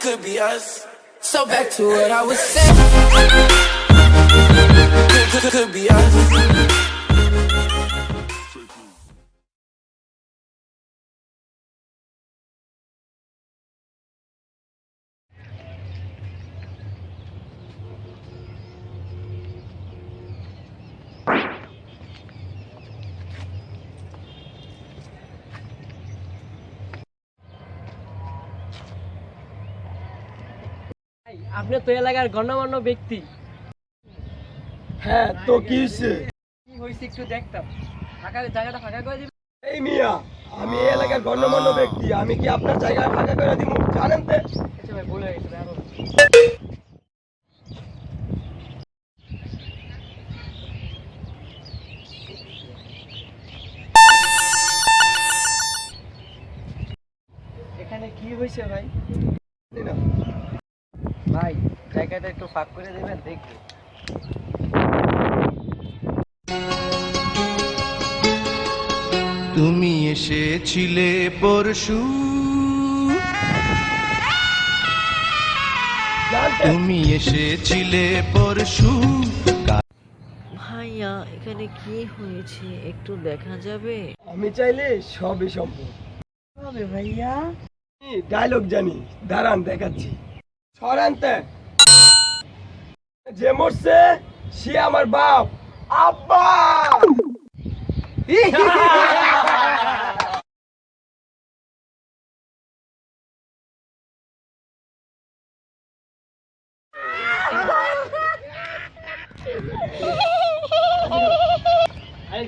could be us. So back to what I was saying. Could be us. আপনি তো এলাকার গণ্যমান্য ব্যক্তি। হ্যাঁ তো কি হয়েছে? কি হয়েছে একটু দেখতাম, জায়গাটা ফাঁকা করে দিবেন। এই মিয়া, আমি এই এলাকার গণ্যমান্য ব্যক্তি, আমি কি আপনার জায়গায় ফাঁকা করে দিব জানেন তো? আচ্ছা ভাই, ভুল হয়ে গেছে। এখানে কি হয়েছে ভাই? না ভাই জায়গাটা একটু ফাঁক করে দেবেন, দেখবো। তুমি এসেছিলে পরশু, তুমি এসেছিলে পরশু। ভাইয়া এখানে কি হয়েছে একটু দেখা যাবে? আমি চাইলে সবই সম্ভব। হবে ভাইয়া? ডায়লগ জানি, দাঁড়ান দেখাচ্ছি। সরান্তে যে মরছে সে আমার বাপ, আব্বা। আরে